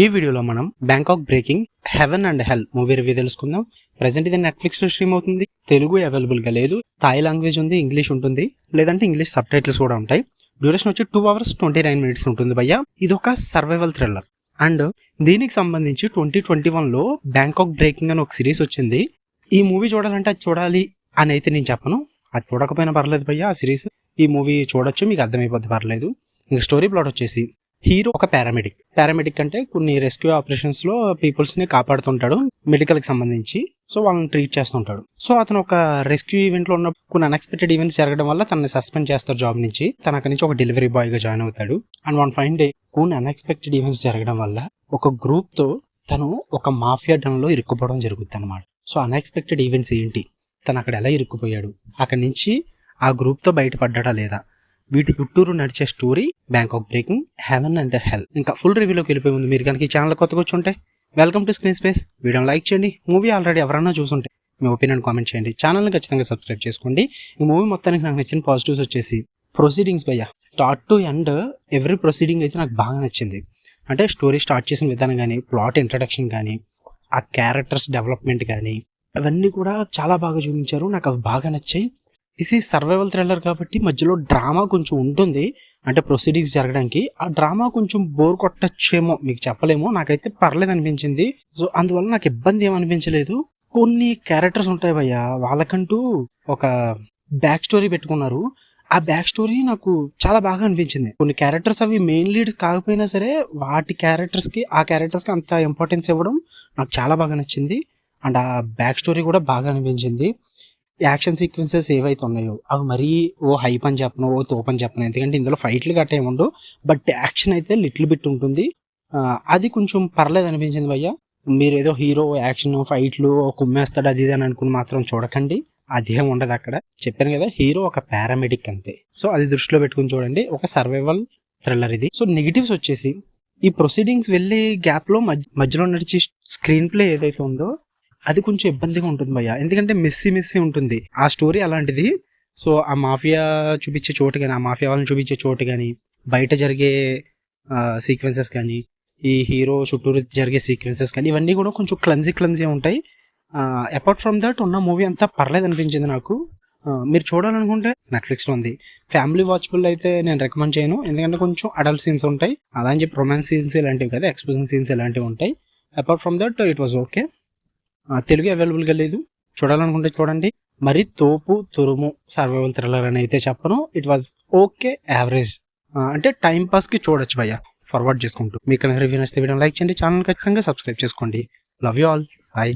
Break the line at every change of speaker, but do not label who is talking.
ఈ వీడియోలో మనం Bangkok breaking heaven and hell movie review తెలుసుకుందాం. ప్రెసెంట్ ఇది నెట్ఫ్లిక్స్ లో స్ట్రీమ్ అవుతుంది. తెలుగు అవైలబుల్ గా లేదు. థాయ్ లాంగ్వేజ్ ఉంది, ఇంగ్లీష్ ఉంటుంది, లేదంటే ఇంగ్లీష్ సబ్ టైటిల్స్ కూడా ఉంటాయి. డ్యూరేషన్ వచ్చి 2 hours 29 minutes ఉంటుంది భయ్య. ఇది ఒక సర్వైవల్ థ్రిల్లర్ అండ్ దీనికి సంబంధించి 2021లో బ్యాంకాక్ బ్రేకింగ్ అని ఒక సిరీస్ వచ్చింది. ఈ మూవీ చూడాలంటే అది చూడాలి అని అయితే నేను చెప్పను. అది చూడకపోయినా పర్లేదు భయ్య. ఆ సిరీస్ ఈ మూవీ చూడొచ్చు, మీకు అర్థమైపోద్ది, పర్లేదు. ఇంకా స్టోరీ ప్లాట్ వచ్చేసి హీరో ఒక పారామెడిక్ అంటే కొన్ని రెస్క్యూ ఆపరేషన్స్ లో పీపుల్స్ ని కాపాడుతుంటాడు మెడికల్ కి సంబంధించి. సో వాళ్ళని ట్రీట్ చేస్తుంటాడు. సో అతను ఒక రెస్క్యూ ఈవెంట్ లో ఉన్న కొన్ని అన్ఎక్స్పెక్టెడ్ ఈవెంట్స్ జరగడం వల్ల తనని సస్పెండ్ చేస్తారు జాబ్ నుంచి. తన అక్కడి నుంచి ఒక డెలివరీ బాయ్ గా జాయిన్ అవుతాడు. అండ్ వన్ ఫైన్ డే కొన్ని అన్ఎక్స్పెక్టెడ్ ఈవెంట్స్ జరగడం వల్ల ఒక గ్రూప్ తో తను ఒక మాఫియా డన్ లో ఇరుక్కుపోవడం జరుగుతుంది అనమాట. సో అన్ఎక్స్పెక్టెడ్ ఈవెంట్స్ ఏంటి, తను అక్కడ ఎలా ఇరుక్కుపోయాడు, అక్కడి నుంచి ఆ గ్రూప్ తో బయటపడ్డా లేదా, వీటి చుట్టూరు నడిచే story Bangkok breaking heaven and hell. ఇంకా ఫుల్ రివ్యూలోకి వెళ్ళిపోయి ముందు మీరు కనుక ఈ ఛానల్ కొత్తగా వచ్చి ఉంటే వెల్కమ్ టు స్క్రీన్ స్పేస్. వీడియోని లైక్ చేయండి. మూవీ ఆల్రెడీ ఎవరన్నా చూసుంటే మీ ఒపీనియన్ కామెంట్ చేయండి. ఛానల్ని ఖచ్చితంగా సబ్స్క్రైబ్ చేసుకోండి. ఈ మూవీ మొత్తానికి నాకు నచ్చిన పాజిటివ్స్ వచ్చేసి ప్రొసీడింగ్స్ భయ్య. Start to end every proceeding అయితే నాకు బాగా నచ్చింది. అంటే స్టోరీ స్టార్ట్ చేసిన విధానం కానీ, ప్లాట్ ఇంట్రడక్షన్ కానీ, ఆ క్యారెక్టర్స్ డెవలప్మెంట్ కానీ, అవన్నీ కూడా చాలా బాగా చూపించారు. నాకు అవి బాగా నచ్చాయి. ఇది సర్వైవల్ థ్రిల్లర్ కాబట్టి మధ్యలో డ్రామా కొంచెం ఉంటుంది. అంటే ప్రొసీడింగ్స్ జరగడానికి ఆ డ్రామా కొంచెం బోర్ కొట్టచ్చేమో, మీకు చెప్పలేమో. నాకైతే పర్లేదు అనిపించింది. సో అందువల్ల నాకు ఇబ్బంది ఏమనిపించలేదు. కొన్ని క్యారెక్టర్స్ ఉంటాయి భయ్య, వాళ్ళకంటూ ఒక బ్యాక్ స్టోరీ పెట్టుకున్నారు. ఆ బ్యాక్ స్టోరీ నాకు చాలా బాగా అనిపించింది. కొన్ని క్యారెక్టర్స్ అవి మెయిన్ లీడ్స్ కాకపోయినా సరే వాటి క్యారెక్టర్స్కి ఆ క్యారెక్టర్స్కి అంత ఇంపార్టెన్స్ ఇవ్వడం నాకు చాలా బాగా నచ్చింది. అండ్ ఆ బ్యాక్ స్టోరీ కూడా బాగా అనిపించింది. యాక్షన్ సీక్వెన్సెస్ ఏవైతే ఉన్నాయో అవి మరీ ఓ హైప్ అని చెప్పను, ఓ తోపని చెప్పను. ఎందుకంటే ఇందులో ఫైట్లు గట్ట ఏముండవు, బట్ యాక్షన్ అయితే లిటిల్ బిట్ ఉంటుంది. అది కొంచెం పర్లేదు అనిపించింది భయ్య. మీరు ఏదో హీరో యాక్షన్ ఫైట్లు కుమ్మేస్తాడు అది ఇది అని అనుకుని మాత్రం చూడకండి. అదేం ఉండదు అక్కడ. చెప్పాను కదా, హీరో ఒక పారామెడిక్ అంతే. సో అది దృష్టిలో పెట్టుకుని చూడండి. ఒక సర్వైవల్ థ్రిల్లర్ ఇది. సో నెగిటివ్స్ వచ్చేసి ఈ ప్రొసీడింగ్స్ వెళ్ళే గ్యాప్ లో మధ్యలో నడిచి స్క్రీన్ ప్లే ఏదైతే ఉందో అది కొంచెం ఇబ్బందిగా ఉంటుంది భయ్య. ఎందుకంటే మెస్సీ ఉంటుంది ఆ స్టోరీ అలాంటిది. సో ఆ మాఫియా చూపించే చోటు కానీ, ఆ మాఫియా వాళ్ళని చూపించే చోటు కానీ, బయట జరిగే సీక్వెన్సెస్ కానీ, ఈ హీరో చుట్టూరు జరిగే సీక్వెన్సెస్ కానీ, ఇవన్నీ కూడా కొంచెం క్లమ్జీ ఉంటాయి. అపార్ట్ ఫ్రమ్ దట్ ఉన్న మూవీ అంతా పర్లేదు అనిపించింది నాకు. మీరు చూడాలనుకుంటే నెట్ఫ్లిక్స్లో ఉంది. ఫ్యామిలీ వాచబుల్ అయితే నేను రికమెండ్ చేయను, ఎందుకంటే కొంచెం అడల్ట్ సీన్స్ ఉంటాయి. అలా అని చెప్పి రొమాన్స్ సీన్స్ ఇలాంటివి కదా, ఎక్స్ప్రెషన్ సీన్స్ ఇలాంటివి ఉంటాయి. Apart from that it was okay. Telugu అవైలబుల్గా లేదు. చూడాలనుకుంటే చూడండి. మరి తోపు తురుము సర్వైవల్ థ్రిల్లర్ అని అయితే చెప్పను. It was okay, average. అంటే టైం పాస్కి చూడొచ్చు భయ్య, ఫార్వర్డ్ చేసుకుంటూ. మీకు రివ్యూ నచ్చితే వీడియో లైక్ చేయండి, ఛానల్ ఖచ్చితంగా సబ్స్క్రైబ్ చేసుకోండి. Love you all, bye.